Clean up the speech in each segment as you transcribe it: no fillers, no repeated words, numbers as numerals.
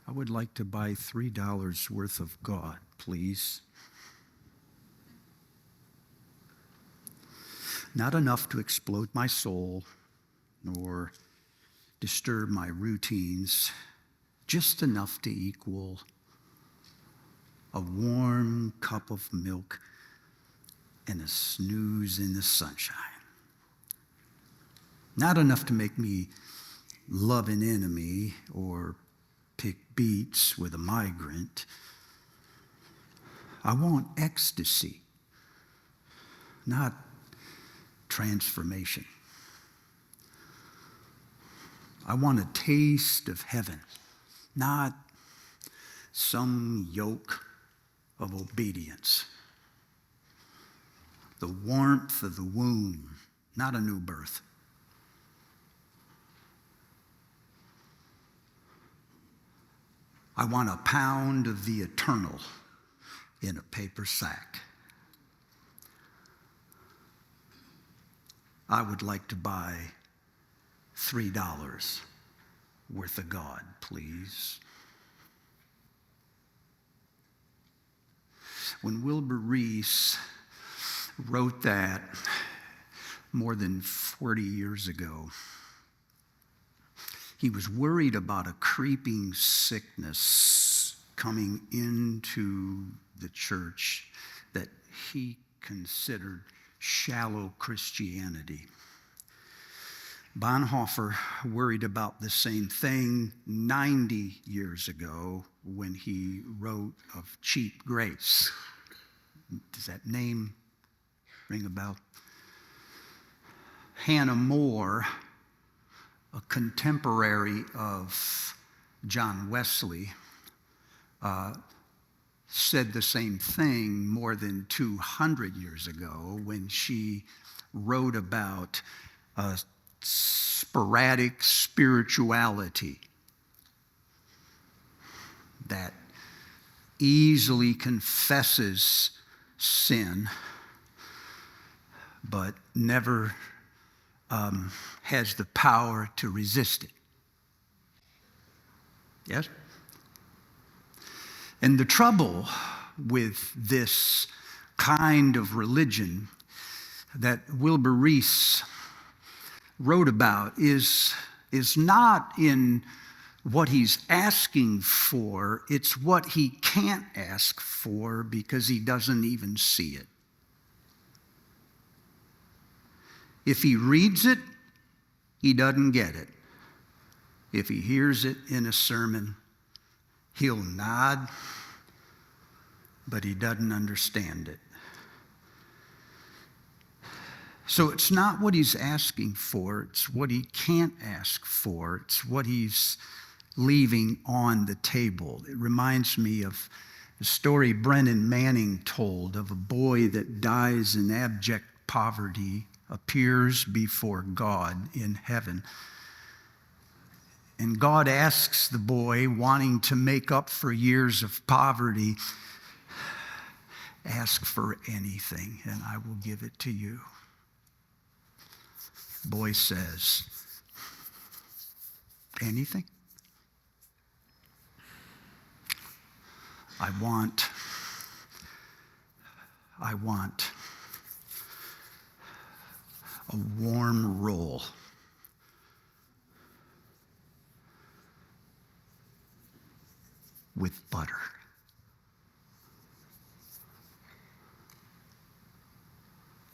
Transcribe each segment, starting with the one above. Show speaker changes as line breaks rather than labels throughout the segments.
I would like to buy $3 worth of God, please. Not enough to explode my soul nor disturb my routines, just enough to equal a warm cup of milk and a snooze in the sunshine. Not enough to make me love an enemy or pick beets with a migrant. I want ecstasy, not transformation. I want a taste of heaven, not some yoke of obedience. The warmth of the womb, not a new birth. I want a pound of the eternal in a paper sack. I would like to buy $3 worth of God, please. When Wilbur Reese wrote that more than 40 years ago, he was worried about a creeping sickness coming into the church that he considered shallow Christianity. Bonhoeffer worried about the same thing 90 years ago when he wrote of cheap grace. Does that name ring a bell? Hannah More, a contemporary of John Wesley, said the same thing more than 200 years ago when she wrote about sporadic spirituality that easily confesses sin but never has the power to resist it. Yes? And the trouble with this kind of religion that Wilbur Reese wrote about is not in what he's asking for, it's what he can't ask for because he doesn't even see it. If he reads it, he doesn't get it. If he hears it in a sermon, he'll nod, but he doesn't understand it. So it's not what he's asking for, it's what he can't ask for, it's what he's leaving on the table. It reminds me of the story Brennan Manning told of a boy that dies in abject poverty, appears before God in heaven. And God asks the boy, wanting to make up for years of poverty, ask for anything and I will give it to you. The boy says, anything? I want a warm roll with butter.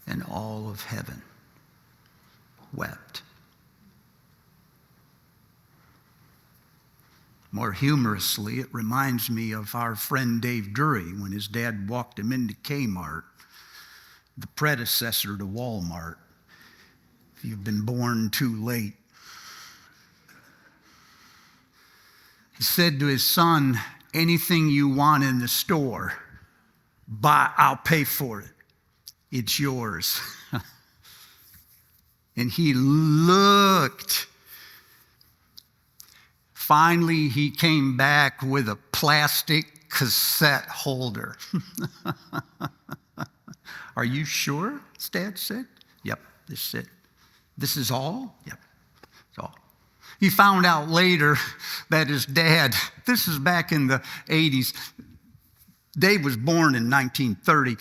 And all of heaven wept. More humorously, it reminds me of our friend Dave Drury when his dad walked him into Kmart, the predecessor to Walmart. If you've been born too late. He said to his son, anything you want in the store, buy, I'll pay for it. It's yours. And he looked. Finally, he came back with a plastic cassette holder. Are you sure? His dad said. Yep, this is it. This is all? Yep, it's all. He found out later that his dad, this is back in the 80s. Dave was born in 1930.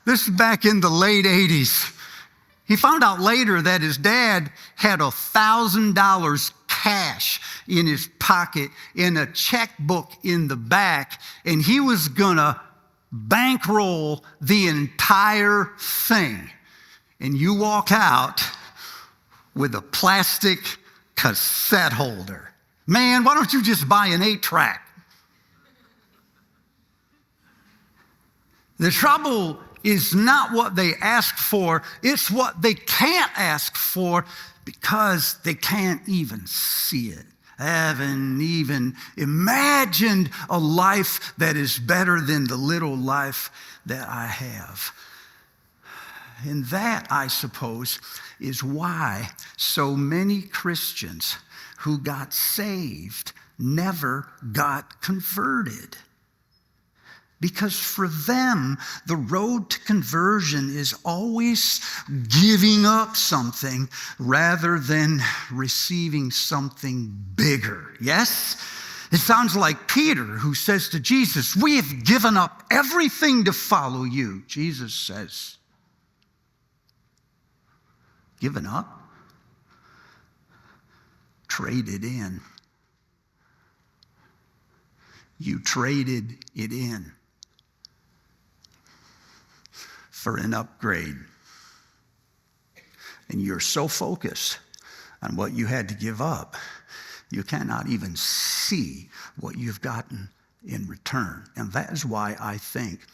This is back in the late 80s. He found out later that his dad had $1,000 cash in his pocket in a checkbook in the back, and he was gonna bankroll the entire thing. And you walk out with a plastic cassette holder. Man, why don't you just buy an 8-track? The trouble is not what they ask for, it's what they can't ask for because they can't even see it. I haven't even imagined a life that is better than the little life that I have. And that, I suppose, is why so many Christians who got saved never got converted. Because for them, the road to conversion is always giving up something rather than receiving something bigger. Yes? It sounds like Peter who says to Jesus, "We have given up everything to follow you." Jesus says, "Given up? Traded in. You traded it in for an upgrade. And you're so focused on what you had to give up, you cannot even see what you've gotten in return." And that is why I think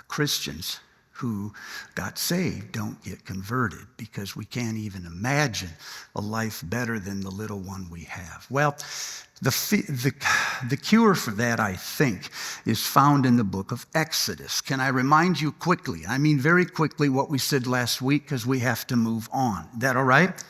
Christians who got saved don't get converted, because we can't even imagine a life better than the little one we have. Well, the cure for that, I think, is found in the book of Exodus. Can I remind you quickly, I mean very quickly, what we said last week, because we have to move on. Is that all right?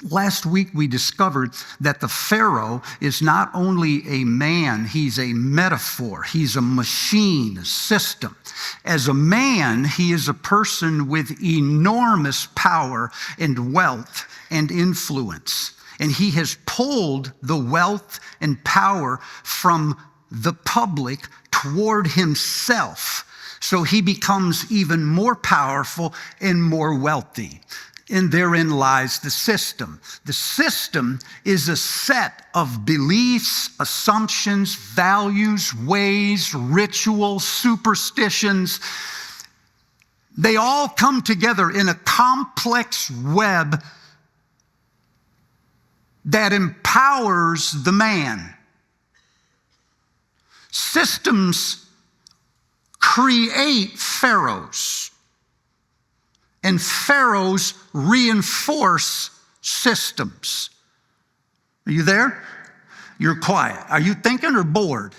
Last week we discovered that the Pharaoh is not only a man, he's a metaphor. He's a machine, a system. As a man, he is a person with enormous power and wealth and influence. And he has pulled the wealth and power from the public toward himself. So he becomes even more powerful and more wealthy. And therein lies the system. The system is a set of beliefs, assumptions, values, ways, rituals, superstitions. They all come together in a complex web that empowers the man. Systems create pharaohs. And pharaohs reinforce systems. Are you there? You're quiet. Are you thinking or bored?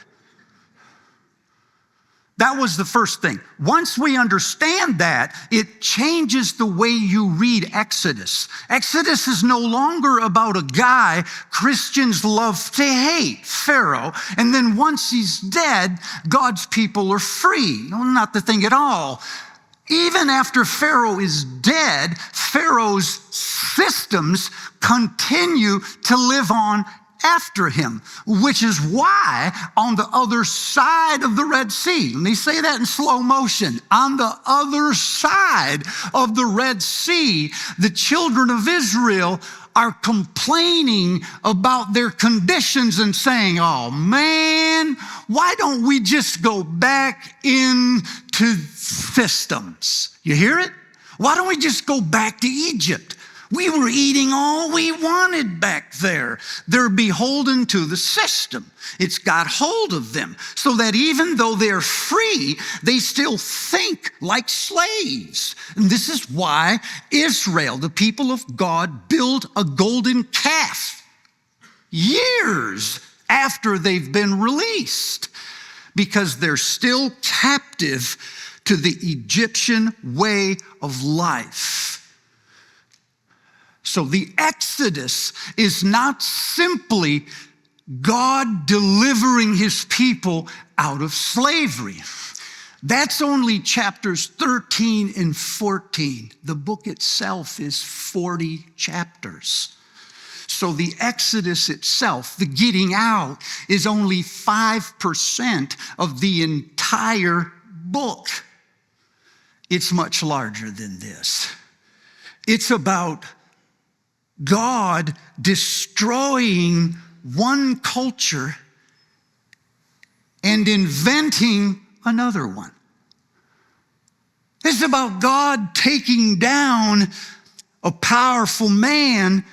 That was the first thing. Once we understand that, it changes the way you read Exodus. Exodus is no longer about a guy Christians love to hate, Pharaoh, and then once he's dead, God's people are free. No, not the thing at all. Even after Pharaoh is dead, Pharaoh's systems continue to live on after him, which is why on the other side of the Red Sea, let me say that in slow motion, on the other side of the Red Sea, the children of Israel are complaining about their conditions and saying, "Oh man, why don't we just go back into systems?" You hear it? Why don't we just go back to Egypt? We were eating all we wanted back there. They're beholden to the system. It's got hold of them so that even though they're free, they still think like slaves. And this is why Israel, the people of God, built a golden calf years after they've been released, because they're still captive to the Egyptian way of life. So the Exodus is not simply God delivering his people out of slavery. That's only chapters 13 and 14. The book itself is 40 chapters. So the Exodus itself, the getting out, is only 5% of the entire book. It's much larger than this. It's about God destroying one culture and inventing another one. It's about God taking down a powerful man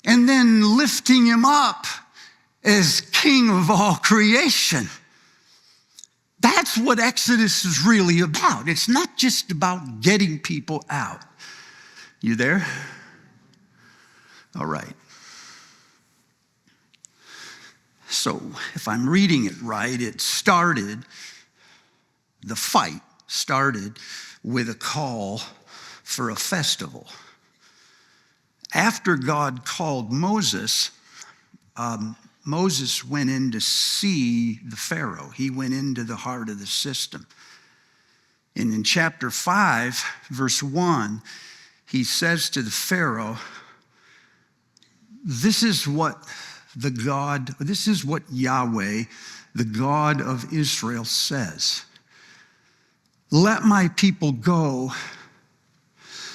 and then lifting him up as king of all creation. That's what Exodus is really about. It's not just about getting people out. You there? All right. So if I'm reading it right, the fight started with a call for a festival. After God called Moses, Moses went in to see the Pharaoh. He went into the heart of the system. And in chapter 5, verse 1, he says to the Pharaoh, this is what Yahweh, the God of Israel, says. Let my people go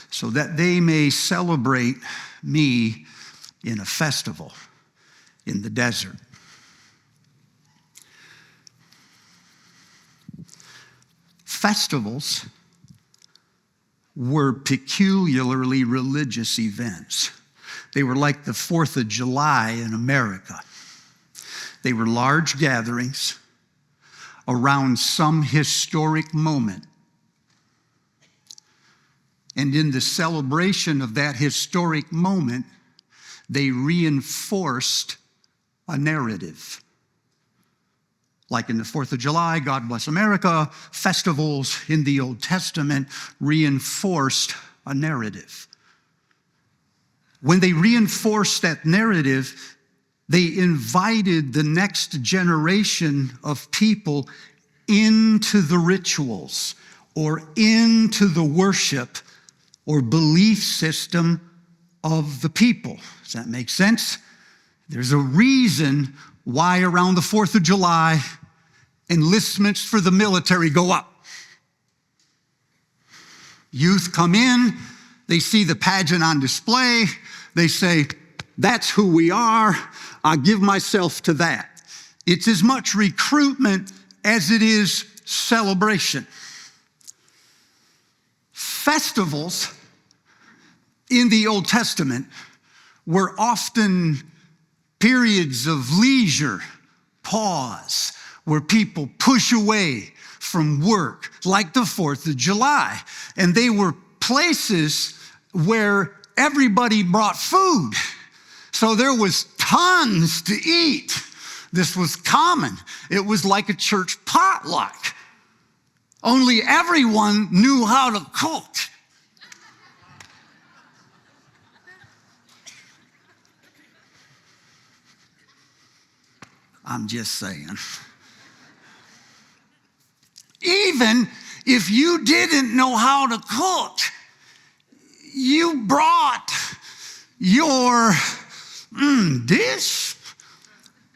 so that they may celebrate me in a festival in the desert. Festivals were peculiarly religious events. They were like the 4th of July in America. They were large gatherings around some historic moment. And in the celebration of that historic moment, they reinforced a narrative. Like in the 4th of July, God Bless America, festivals in the Old Testament reinforced a narrative. When they reinforced that narrative, they invited the next generation of people into the rituals or into the worship or belief system of the people. Does that make sense? There's a reason why around the 4th of July, enlistments for the military go up. Youth come in, they see the pageant on display, they say, that's who we are, I give myself to that. It's as much recruitment as it is celebration. Festivals in the Old Testament were often periods of leisure, pause, where people push away from work, like the 4th of July. And they were places where everybody brought food. So there was tons to eat. This was common. It was like a church potluck. Only everyone knew how to cook. I'm just saying. Even if you didn't know how to cook, you brought your dish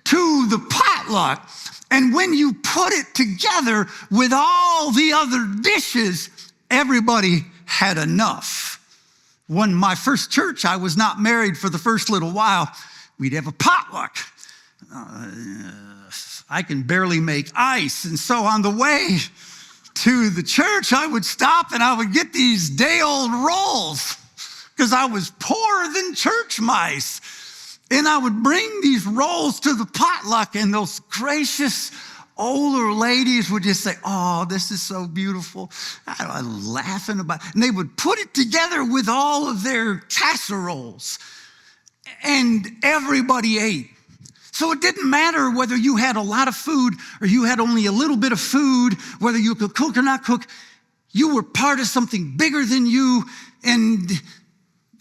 to the potluck. And when you put it together with all the other dishes, everybody had enough. When my first church, I was not married for the first little while, we'd have a potluck. I can barely make ice. And so on the way to the church, I would stop and I would get these day-old rolls because I was poorer than church mice. And I would bring these rolls to the potluck, and those gracious older ladies would just say, oh, this is so beautiful. I was laughing about it. And they would put it together with all of their casseroles, and everybody ate. So it didn't matter whether you had a lot of food or you had only a little bit of food, whether you could cook or not cook. You were part of something bigger than you, and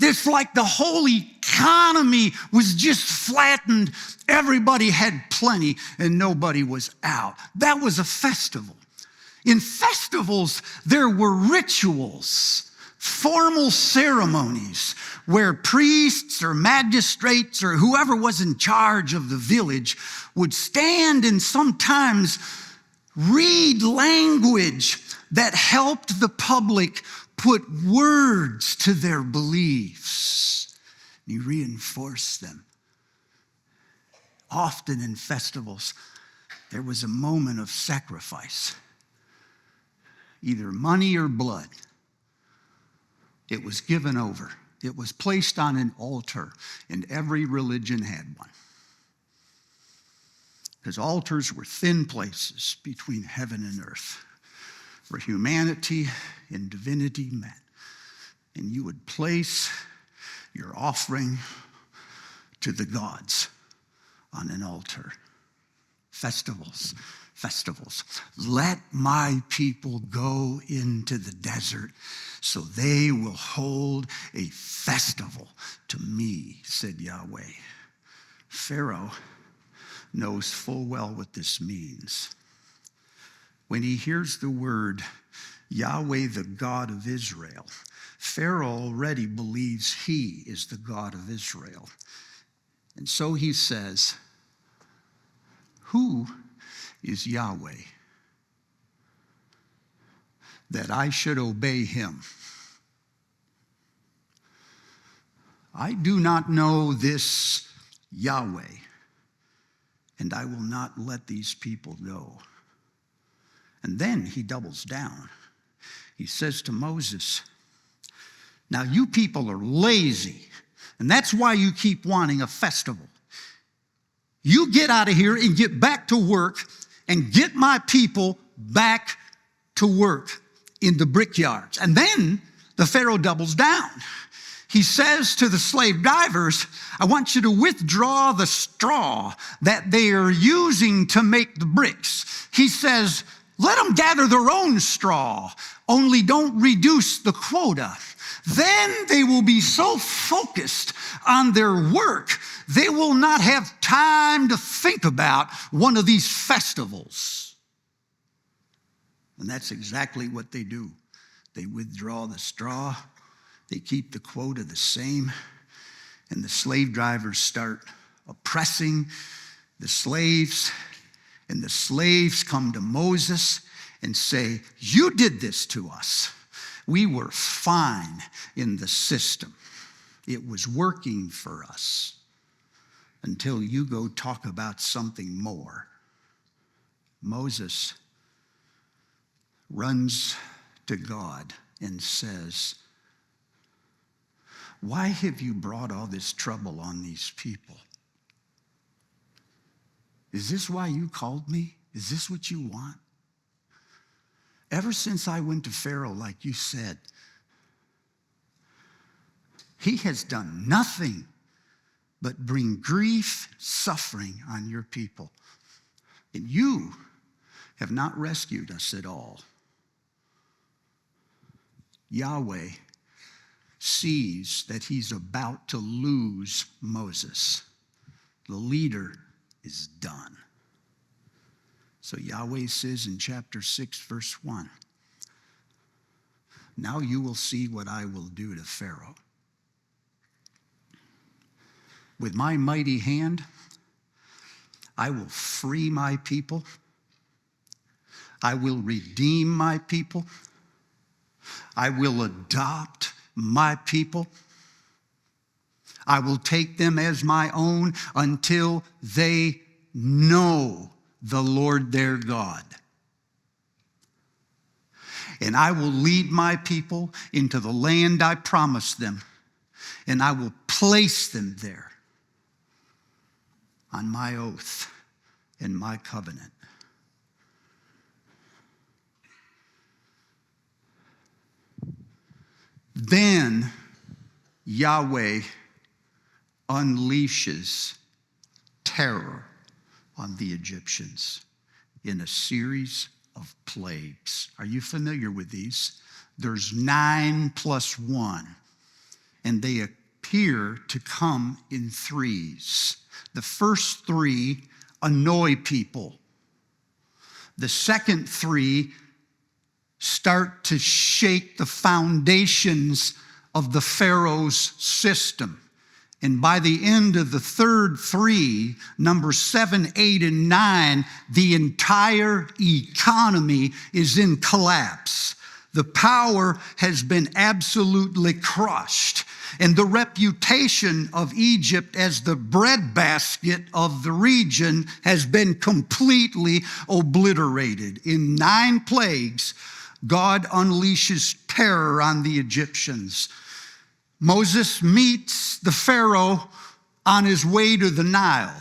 it's like the whole economy was just flattened. Everybody had plenty and nobody was out. That was a festival. In festivals, there were rituals, formal ceremonies where priests or magistrates or whoever was in charge of the village would stand and sometimes read language that helped the public put words to their beliefs. He reinforced them. Often in festivals, there was a moment of sacrifice, either money or blood. It was given over. It was placed on an altar, and every religion had one. Because altars were thin places between heaven and earth, where humanity and divinity met. And you would place your offering to the gods on an altar. Festivals. Let my people go into the desert so they will hold a festival to me, said Yahweh. Pharaoh knows full well what this means. When he hears the word Yahweh, the God of Israel, Pharaoh already believes he is the God of Israel. And so he says, who is Yahweh, that I should obey him? I do not know this Yahweh, and I will not let these people go. And then he doubles down. He says to Moses, now you people are lazy, and that's why you keep wanting a festival. You get out of here and get back to work and get my people back to work in the brickyards. And then the Pharaoh doubles down. He says to the slave drivers, I want you to withdraw the straw that they are using to make the bricks. He says, let them gather their own straw, only don't reduce the quota. Then they will be so focused on their work, they will not have time to think about one of these festivals. And that's exactly what they do. They withdraw the straw, they keep the quota the same, and the slave drivers start oppressing the slaves, and the slaves come to Moses and say, you did this to us. We were fine in the system. It was working for us until you go talk about something more. Moses runs to God and says, why have you brought all this trouble on these people? Is this why you called me? Is this what you want? Ever since I went to Pharaoh, like you said, he has done nothing but bring grief, suffering on your people. And you have not rescued us at all. Yahweh sees that he's about to lose Moses. The leader is done. So Yahweh says in chapter 6, verse 1, now you will see what I will do to Pharaoh. With my mighty hand, I will free my people. I will redeem my people. I will adopt my people. I will take them as my own until they know the Lord their God. And I will lead my people into the land I promised them, and I will place them there on my oath and my covenant. Then Yahweh unleashes terror on the Egyptians in a series of plagues. Are you familiar with these? There's 9 plus 1, and they appear to come in threes. The first 3 annoy people. The second 3 start to shake the foundations of the Pharaoh's system. And by the end of the third three, number 7, 8, and 9, the entire economy is in collapse. The power has been absolutely crushed. And the reputation of Egypt as the breadbasket of the region has been completely obliterated. In 9 plagues, God unleashes terror on the Egyptians. Moses meets the Pharaoh on his way to the Nile,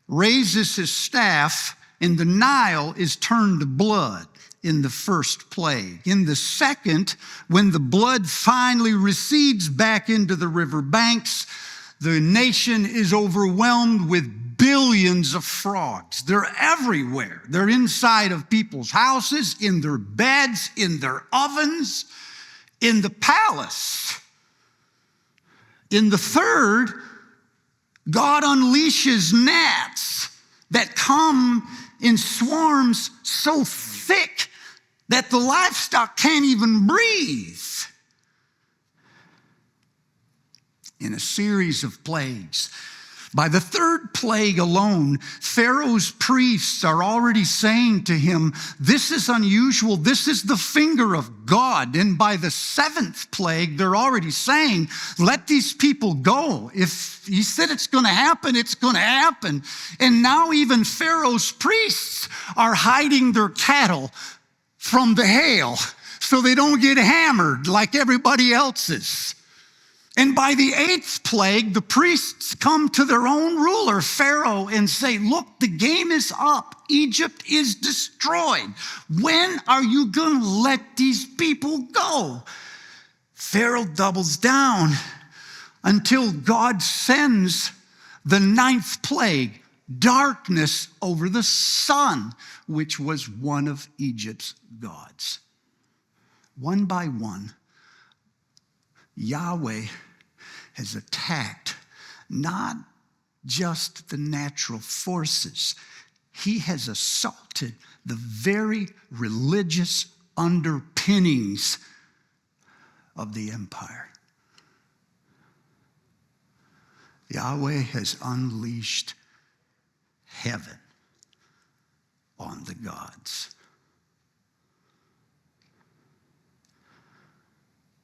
raises his staff, and the Nile is turned to blood in the first plague. In the second, when the blood finally recedes back into the river banks, the nation is overwhelmed with billions of frogs. They're everywhere. They're inside of people's houses, in their beds, in their ovens, in the palace. In the third, God unleashes gnats that come in swarms so thick that the livestock can't even breathe. In a series of plagues, by the third plague alone, Pharaoh's priests are already saying to him, this is unusual, this is the finger of God. And by the 7th plague, they're already saying, let these people go. If he said it's going to happen, it's going to happen. And now even Pharaoh's priests are hiding their cattle from the hail so they don't get hammered like everybody else's. And by the 8th plague, the priests come to their own ruler, Pharaoh, and say, look, the game is up. Egypt is destroyed. When are you going to let these people go? Pharaoh doubles down until God sends the 9th plague, darkness over the sun, which was one of Egypt's gods. One by one, Yahweh has attacked not just the natural forces. He has assaulted the very religious underpinnings of the empire. Yahweh has unleashed heaven on the gods.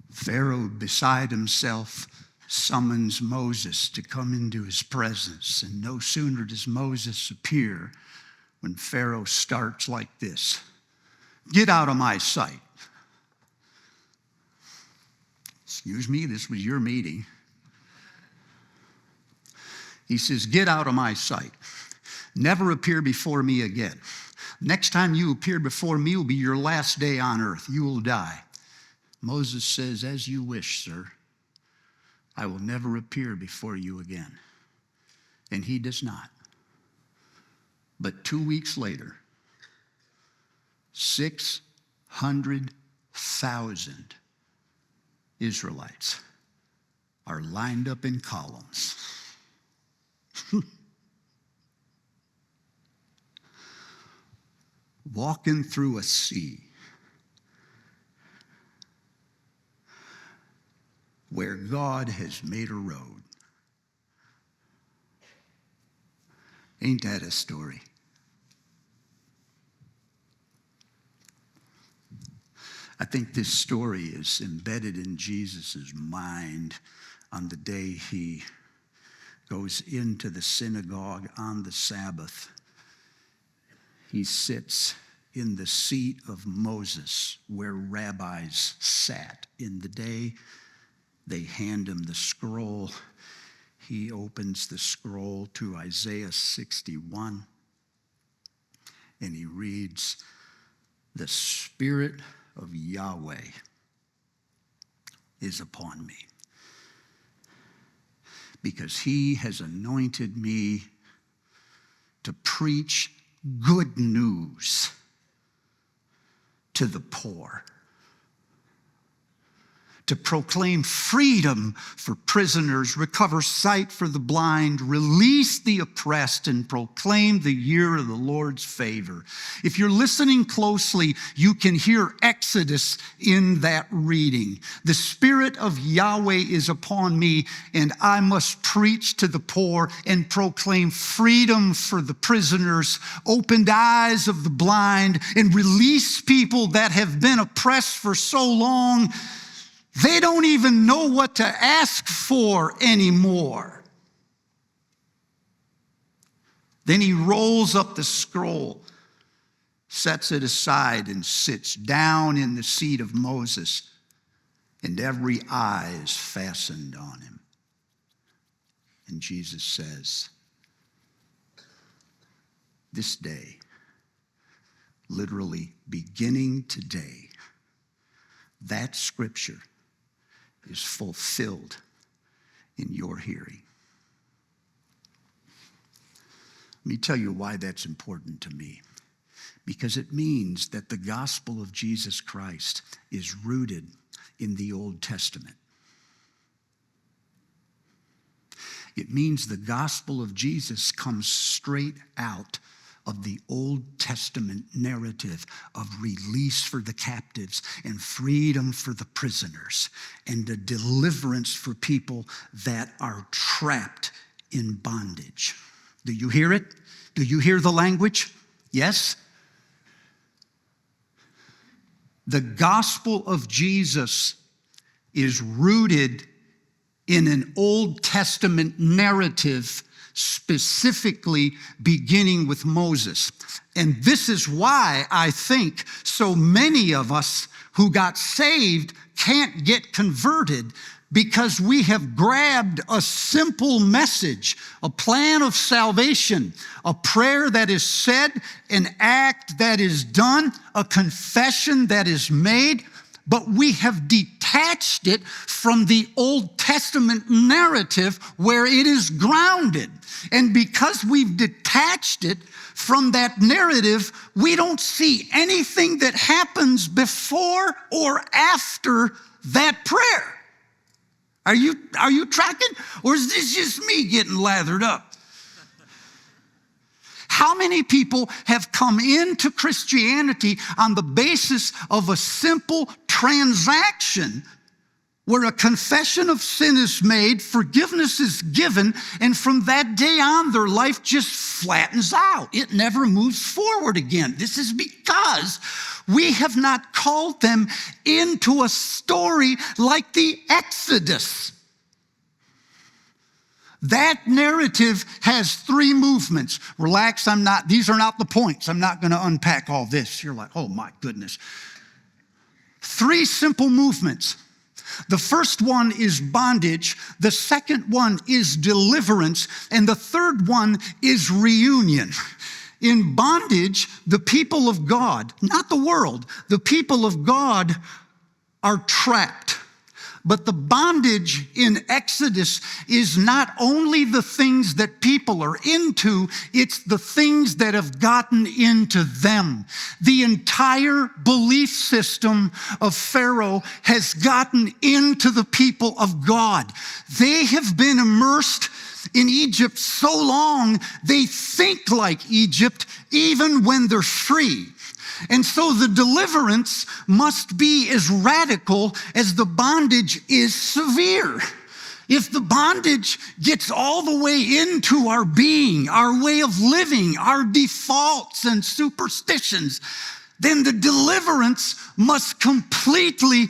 Pharaoh, beside himself, summons Moses to come into his presence. And no sooner does Moses appear when Pharaoh starts like this. Get out of my sight. Excuse me, this was your meeting. He says, get out of my sight. Never appear before me again. Next time you appear before me will be your last day on earth. You will die. Moses says, as you wish, sir. I will never appear before you again. And he does not. But 2 weeks later, 600,000 Israelites are lined up in columns. Walking through a sea where God has made a road. Ain't that a story? I think this story is embedded in Jesus' mind on the day he goes into the synagogue on the Sabbath. He sits in the seat of Moses where rabbis sat in the day. They hand him the scroll. He opens the scroll to Isaiah 61, and he reads, the Spirit of Yahweh is upon me, because he has anointed me to preach good news to the poor, to proclaim freedom for prisoners, recover sight for the blind, release the oppressed, and proclaim the year of the Lord's favor. If you're listening closely, you can hear Exodus in that reading. The Spirit of Yahweh is upon me, and I must preach to the poor and proclaim freedom for the prisoners, opened eyes of the blind, and release people that have been oppressed for so long they don't even know what to ask for anymore. Then he rolls up the scroll, sets it aside, and sits down in the seat of Moses, and every eye is fastened on him. And Jesus says, this day, literally beginning today, that scripture is fulfilled in your hearing. Let me tell you why that's important to me. Because it means that the gospel of Jesus Christ is rooted in the Old Testament. It means the gospel of Jesus comes straight out of the Old Testament narrative of release for the captives and freedom for the prisoners and a deliverance for people that are trapped in bondage. Do you hear it? Do you hear the language? Yes? The gospel of Jesus is rooted in an Old Testament narrative, specifically beginning with Moses. And this is why I think so many of us who got saved can't get converted, because we have grabbed a simple message, a plan of salvation, a prayer that is said, an act that is done, a confession that is made, but we have detached it from the Old Testament narrative where it is grounded. And because we've detached it from that narrative, we don't see anything that happens before or after that prayer. Are you tracking? Or is this just me getting lathered up? How many people have come into Christianity on the basis of a simple transaction where a confession of sin is made, forgiveness is given, and from that day on, their life just flattens out. It never moves forward again. This is because we have not called them into a story like the Exodus. That narrative has three movements. Relax, these are not the points. I'm not going to unpack all this. You're like, oh my goodness. Three simple movements. The first one is bondage. The second one is deliverance. And the third one is reunion. In bondage, the people of God, not the world, the people of God are trapped. But the bondage in Exodus is not only the things that people are into, it's the things that have gotten into them. The entire belief system of Pharaoh has gotten into the people of God. They have been immersed in Egypt so long, they think like Egypt even when they're free. And so the deliverance must be as radical as the bondage is severe. If the bondage gets all the way into our being, our way of living, our defaults and superstitions, then the deliverance must completely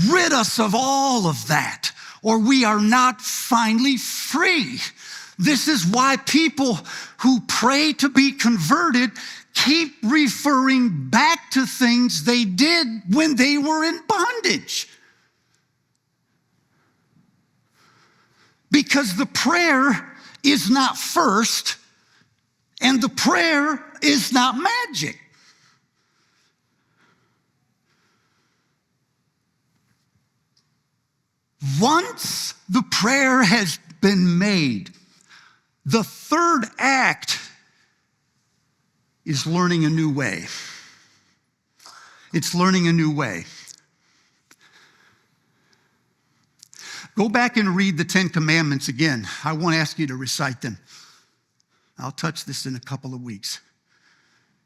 rid us of all of that, or we are not finally free. This is why people who pray to be converted keep referring back to things they did when they were in bondage. Because the prayer is not first, and the prayer is not magic. Once the prayer has been made, the third act is learning a new way. It's learning a new way. Go back and read the 10 Commandments again. I won't ask you to recite them. I'll touch this in a couple of weeks.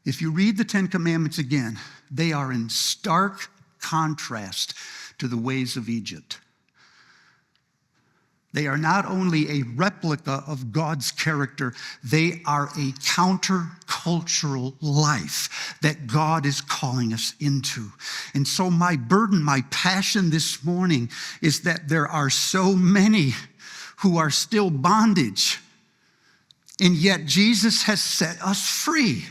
If you read the 10 Commandments again, they are in stark contrast to the ways of Egypt. They are not only a replica of God's character, they are a countercultural life that God is calling us into. And so my burden, my passion this morning is that there are so many who are still bondage, and yet Jesus has set us free.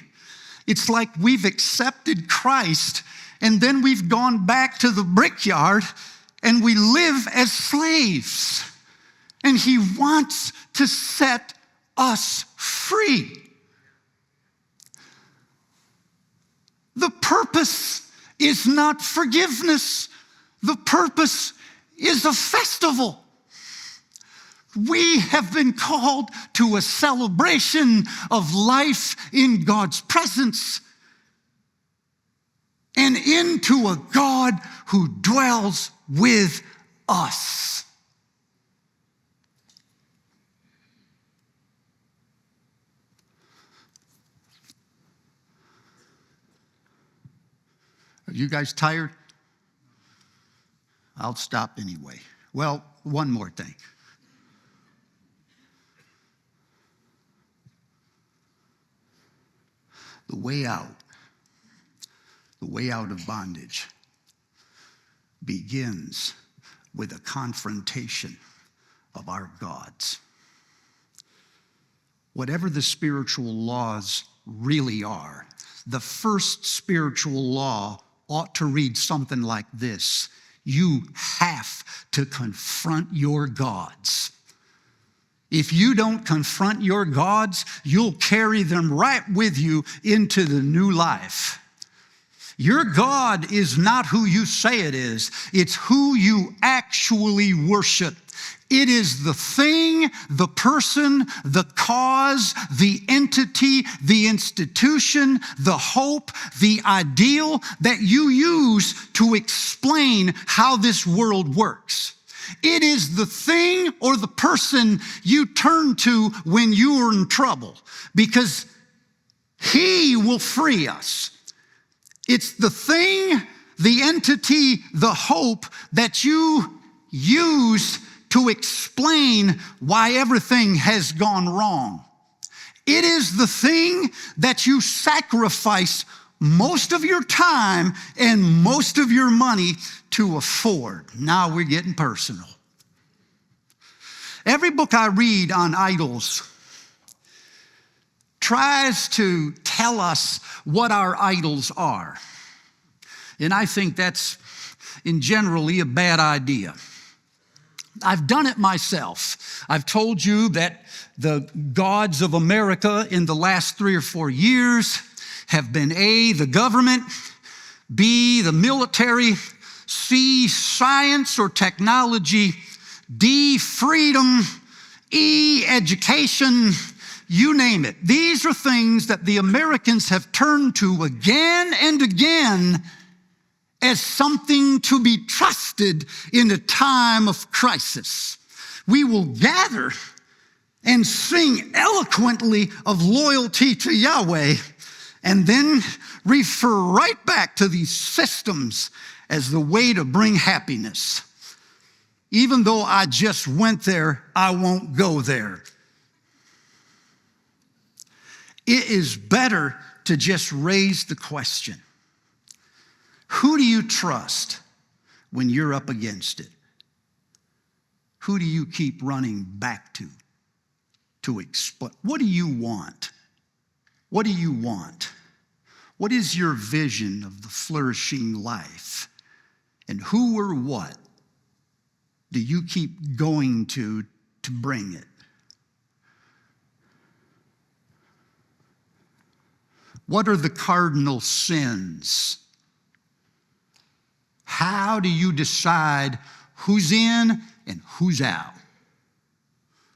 It's like we've accepted Christ, and then we've gone back to the brickyard, and we live as slaves. And he wants to set us free. The purpose is not forgiveness. The purpose is a festival. We have been called to a celebration of life in God's presence and into a God who dwells with us. Are you guys tired? I'll stop anyway. Well, one more thing. The way out of bondage begins with a confrontation of our gods. Whatever the spiritual laws really are, the first spiritual law ought to read something like this: you have to confront your gods. If you don't confront your gods, you'll carry them right with you into the new life. Your God is not who you say it is. It's who you actually worship. It is the thing, the person, the cause, the entity, the institution, the hope, the ideal that you use to explain how this world works. It is the thing or the person you turn to when you are in trouble, because he will free us. It's the thing, the entity, the hope that you use to explain why everything has gone wrong. It is the thing that you sacrifice most of your time and most of your money to afford. Now we're getting personal. Every book I read on idols tries to tell us what our idols are. And I think that's in generally a bad idea. I've done it myself. I've told you that the gods of America in the last 3 or 4 years have been A, the government, B, the military, C, science or technology, D, freedom, E, education, you name it. These are things that the Americans have turned to again and again as something to be trusted in a time of crisis. We will gather and sing eloquently of loyalty to Yahweh, and then refer right back to these systems as the way to bring happiness. Even though I just went there, I won't go there. It is better to just raise the question: who do you trust when you're up against it? Who do you keep running back to explain? What do you want? What do you want? What is your vision of the flourishing life? And who or what do you keep going to bring it? What are the cardinal sins? How do you decide who's in and who's out?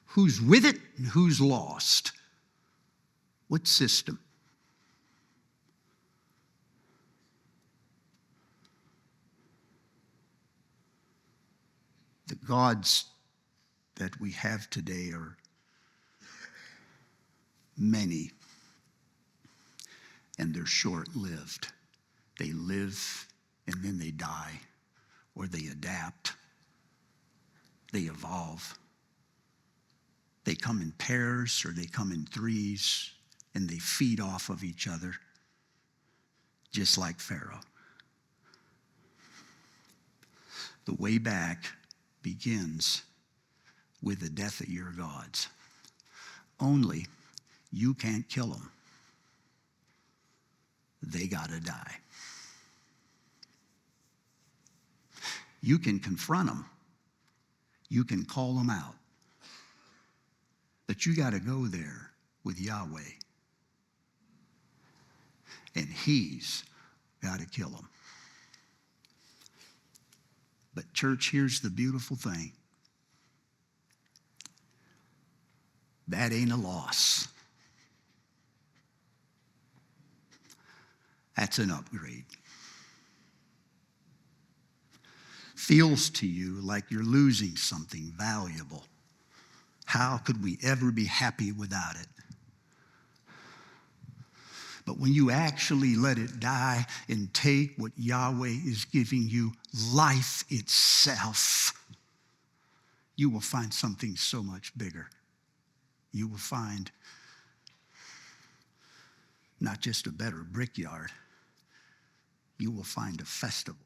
Who's with it and who's lost? What system? The gods that we have today are many, and they're short-lived. They live and then they die, or they adapt, they evolve. They come in pairs or they come in threes, and they feed off of each other, just like Pharaoh. The way back begins with the death of your gods. Only you can't kill them. They got to die. You can confront them. You can call them out. But you got to go there with Yahweh. And he's got to kill them. But church, here's the beautiful thing. That ain't a loss. That's an upgrade. Feels to you like you're losing something valuable. How could we ever be happy without it? But when you actually let it die and take what Yahweh is giving you, life itself, you will find something so much bigger. You will find not just a better brickyard, you will find a festival.